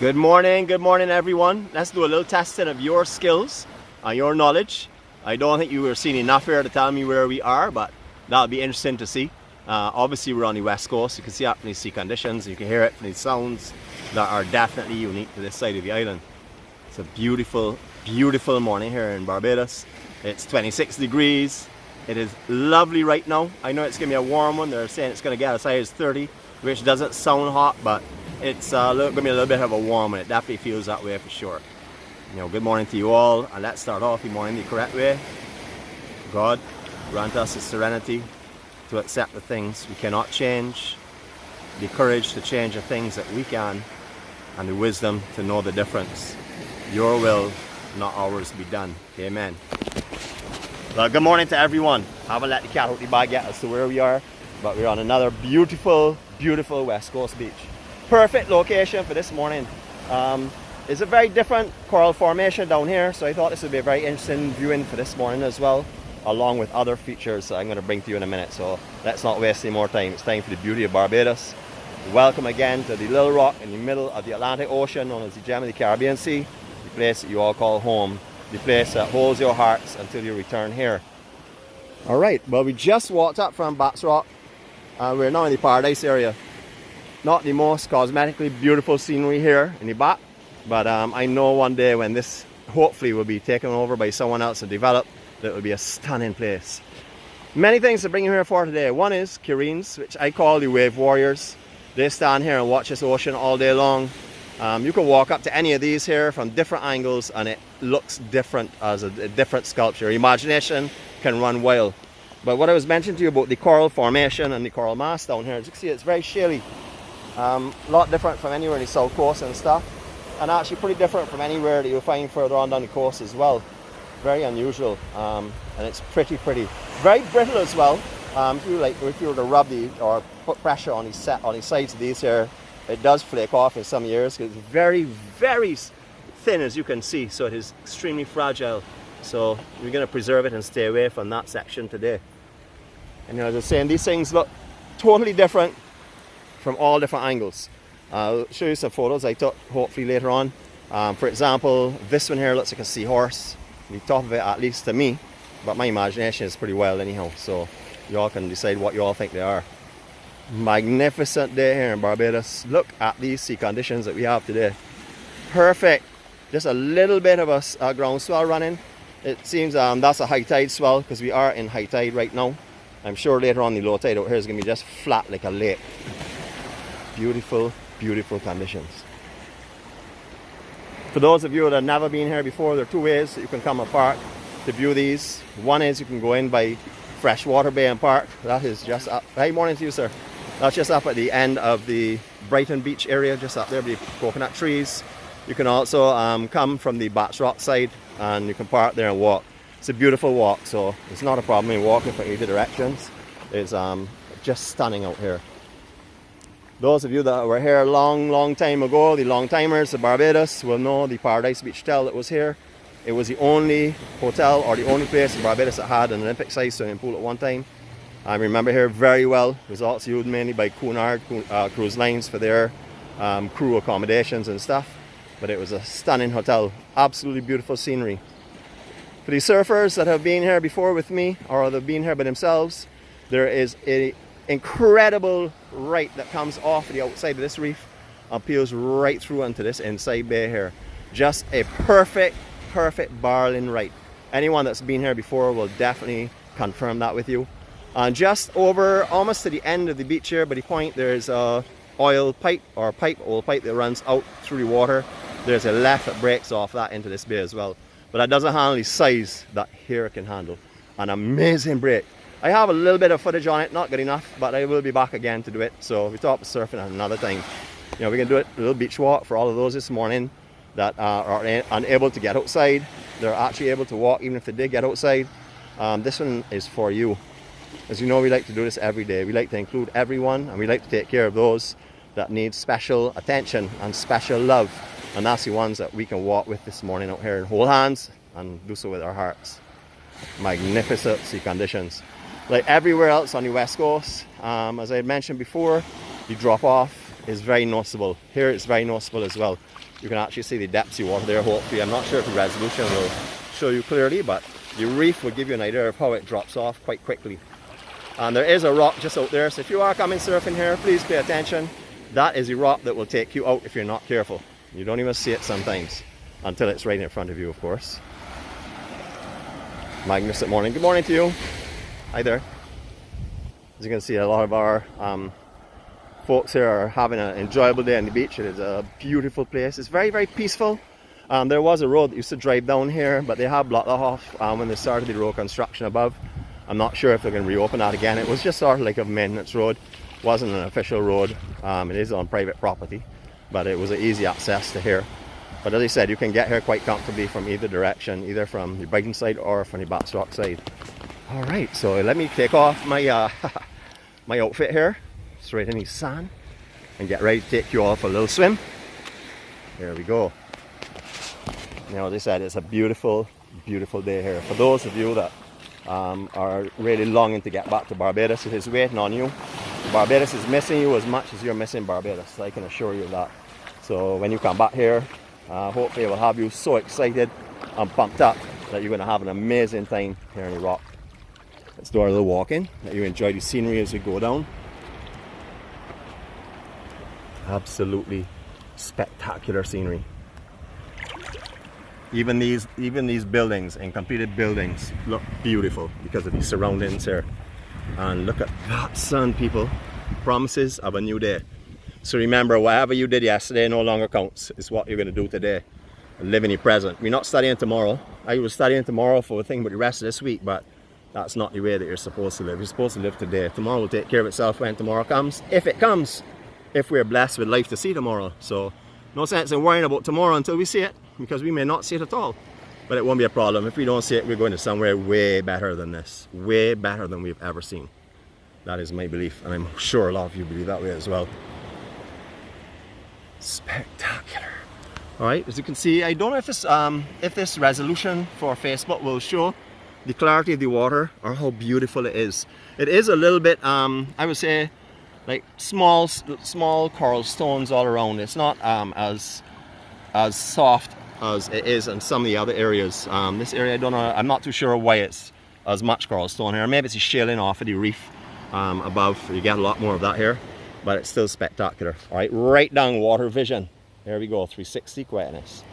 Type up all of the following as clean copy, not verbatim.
Good morning everyone. Let's do a little testing of your skills and your knowledge. I don't think you were seeing enough here to tell me where we are, but that'll be interesting to see. Obviously we're on the west coast. You can see that from these sea conditions. You can hear it from these sounds that are definitely unique to this side of the island. It's a beautiful, beautiful morning here in Barbados. It's 26 degrees. It is lovely right now. I know it's gonna be a warm one. They're saying it's gonna get as high as 30, which doesn't sound hot, but it's going to be a little bit of a warm, and it definitely feels that way for sure. Good morning to you all, and let's start off the morning the correct way. God, grant us the serenity to accept the things we cannot change, the courage to change the things that we can, and the wisdom to know the difference. Your will, not ours, be done. Amen. Well, good morning to everyone. I haven't let the cat out the bag yet as to where we are, but we're on another beautiful, beautiful west coast beach. Perfect location for this morning. It's a very different coral formation down here, so I thought this would be a very interesting viewing for this morning as well, along with other features I'm going to bring to you in a minute. So let's not waste any more time. It's time for the beauty of Barbados. Welcome again to the little rock in the middle of the Atlantic Ocean, known as the gem of the Caribbean Sea, the place that you all call home, the place that holds your hearts until you return here. Alright, well, we just walked up from Bats Rock, and we're now in the Paradise area. Not the most cosmetically beautiful scenery here in the back, but I know one day when this hopefully will be taken over by someone else and developed, that will be a stunning place. Many things to bring you here for today. One is Kirines, which I call the wave warriors. They stand here and watch this ocean all day long. You can walk up to any of these here from different angles, and it looks different as a different sculpture. Your imagination can run wild. But what I was mentioning to you about the coral formation and the coral mass down here, as you can see, it's very shaly. A lot different from anywhere in the south coast and stuff, and actually pretty different from anywhere that you'll find further on down the coast as well. Very unusual, and it's pretty very brittle as well. If you were to rub or put pressure on the sides of these here, it does flake off in some years. It's very thin, as you can see, so it is extremely fragile. So we're going to preserve it and stay away from that section today. And as I was saying, these things look totally different from all different angles. I'll show you some photos I took hopefully later on. For example, this one here looks like a seahorse. The top of it, at least to me, but my imagination is pretty wild anyhow, so you all can decide what you all think they are. Magnificent day here in Barbados. Look at these sea conditions that we have today. Perfect. Just a little bit of a ground swell running. It seems that's a high tide swell, because we are in high tide right now. I'm sure later on the low tide out here is going to be just flat like a lake. Beautiful, beautiful conditions. For those of you that have never been here before, there are two ways that you can come and park to view these. One is you can go in by Freshwater Bay and park. That is just up. Hey, morning to you, sir. That's just up at the end of the Brighton Beach area, just up there with the coconut trees. You can also come from the Bats Rock side, and you can park there and walk. It's a beautiful walk, so it's not a problem in walking from either directions. It's just stunning out here. Those of you that were here a long time ago, the long timers of Barbados, will know the Paradise Beach Hotel that was here. It was the only hotel, or the only place in Barbados that had an Olympic-sized swimming pool at one time. I remember here very well. It was also used mainly by Cunard Cruise Lines for their crew accommodations and stuff. But it was a stunning hotel, absolutely beautiful scenery. For the surfers that have been here before with me, or they've been here by themselves, there is an incredible right that comes off the outside of this reef and peels right through into this inside bay here. Just a perfect barreling right. Anyone that's been here before will definitely confirm that with you. And just over, almost to the end of the beach here, by the point, there's a oil pipe that runs out through the water. There's a left that breaks off that into this bay as well. But that doesn't handle the size that here can handle. An amazing break. I have a little bit of footage on it, not good enough, but I will be back again to do it. So we talk about surfing at another time. We can do it, a little beach walk for all of those this morning that are unable to get outside. They're actually able to walk even if they did get outside. This one is for you. As you know, we like to do this every day. We like to include everyone, and we like to take care of those that need special attention and special love. And that's the ones that we can walk with this morning out here and hold hands and do so with our hearts. Magnificent sea conditions. Like everywhere else on the west coast, as I had mentioned before, the drop off is very noticeable. Here it's very noticeable as well. You can actually see the depths of water there, hopefully. I'm not sure if the resolution will show you clearly, but the reef will give you an idea of how it drops off quite quickly. And there is a rock just out there, so if you are coming surfing here, please pay attention. That is a rock that will take you out if you're not careful. You don't even see it sometimes, until it's right in front of you, of course. Magnificent morning. Good morning to you. Hi there. As you can see, a lot of our folks here are having an enjoyable day on the beach. It is a beautiful place. It's very, very peaceful. There was a road that used to drive down here, but they have blocked that off when they started the road construction above. I'm not sure if they're going to reopen that again. It was just sort of like a maintenance road. It wasn't an official road. It is on private property, but it was an easy access to here. But as I said, you can get here quite comfortably from either direction, either from the Brighton side or from the Backstock side. All right, so let me take off my my outfit here, straight in the sand, and get ready to take you all for a little swim. There we go. You know, as I said, it's a beautiful, beautiful day here. For those of you that are really longing to get back to Barbados, it is waiting on you. Barbados is missing you as much as you're missing Barbados, I can assure you of that. So when you come back here, hopefully it will have you so excited and pumped up that you're going to have an amazing time here in the rock. Let's do our little walking, let you enjoy the scenery as we go down. Absolutely spectacular scenery. Even these buildings and completed buildings look beautiful because of the surroundings here. And look at that sun, people. Promises of a new day. So remember, whatever you did yesterday no longer counts. It's what you're going to do today. Live in the present. We're not studying tomorrow. I was studying tomorrow for a thing but the rest of this week, but that's not the way that you're supposed to live. You're supposed to live today. Tomorrow will take care of itself when tomorrow comes. If it comes. If we're blessed with life to see tomorrow. So no sense in worrying about tomorrow until we see it, because we may not see it at all. But it won't be a problem. If we don't see it, we're going to somewhere way better than this. Way better than we've ever seen. That is my belief, and I'm sure a lot of you believe that way as well. Spectacular. Alright, as you can see, I don't know if this resolution for Facebook will show the clarity of the water or how beautiful it is. It is a little bit, I would say, like small coral stones all around. It's not as soft as it is in some of the other areas. This area, I don't know, I'm not too sure why it's as much coral stone here. Maybe it's a shaling off of the reef above. You get a lot more of that here, but it's still spectacular. All right, right down water vision. There we go, 360 quietness.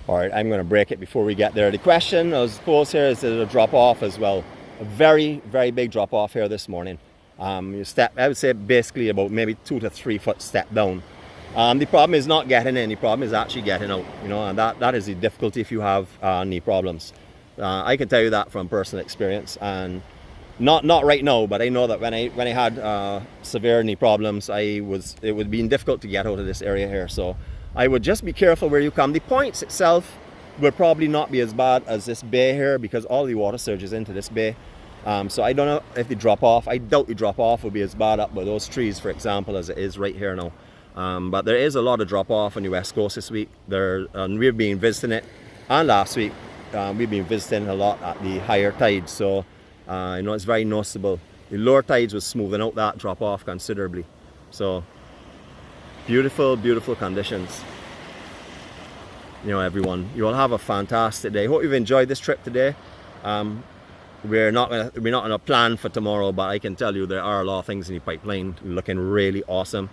All right, I'm going to break it before we get there. The question I suppose here is a drop off as well. A very, very big drop off here this morning. You step, I would say basically about maybe 2 to 3 foot step down. The problem is not getting in, the problem is actually getting out, you know, and that is the difficulty if you have knee problems. I can tell you that from personal experience, and not right now, but I know that when I had severe knee problems, it would be difficult to get out of this area here. So I would just be careful where you come. The points itself will probably not be as bad as this bay here because all the water surges into this bay. So I don't know if the drop off, I doubt the drop off will be as bad up by those trees, for example, as it is right here now. But there is a lot of drop off on the west coast this week. And we've been visiting it, and last week we've been visiting a lot at the higher tides. So you know, it's very noticeable. The lower tides was smoothing out that drop off considerably. So beautiful, beautiful conditions. You know, everyone, you all have a fantastic day. Hope you've enjoyed this trip today. We're not gonna plan for tomorrow, but I can tell you there are a lot of things in the pipeline looking really awesome.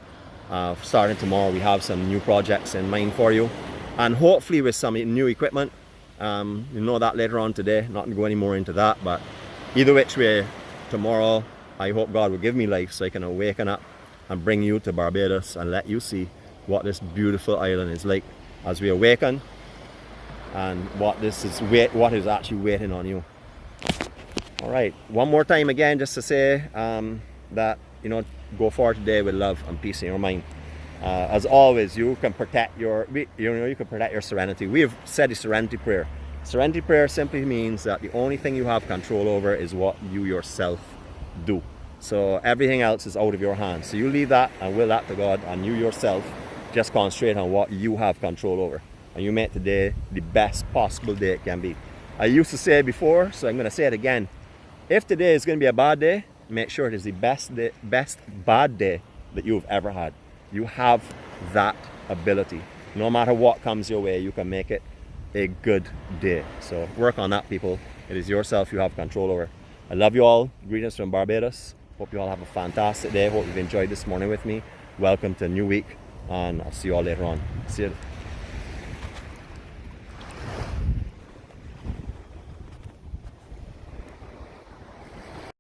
Starting tomorrow, we have some new projects in mind for you, and hopefully with some new equipment. You'll know that later on today. Not to go any more into that, but either which way, tomorrow I hope God will give me life so I can awaken up and bring you to Barbados and let you see what this beautiful island is like as we awaken, and what is actually waiting on you. All right, one more time again, just to say, that, go forward today with love and peace in your mind. As always, you can protect your serenity. We have said the serenity prayer. Serenity prayer simply means that the only thing you have control over is what you yourself do. So everything else is out of your hands. So you leave that and will that to God, and you yourself just concentrate on what you have control over. And you make today the best possible day it can be. I used to say it before, so I'm going to say it again. If today is going to be a bad day, make sure it is the best bad day that you've ever had. You have that ability. No matter what comes your way, you can make it a good day. So work on that, people. It is yourself you have control over. I love you all. Greetings from Barbados. Hope you all have a fantastic day. Hope you've enjoyed this morning with me. Welcome to a new week, and I'll see you all later on. See you.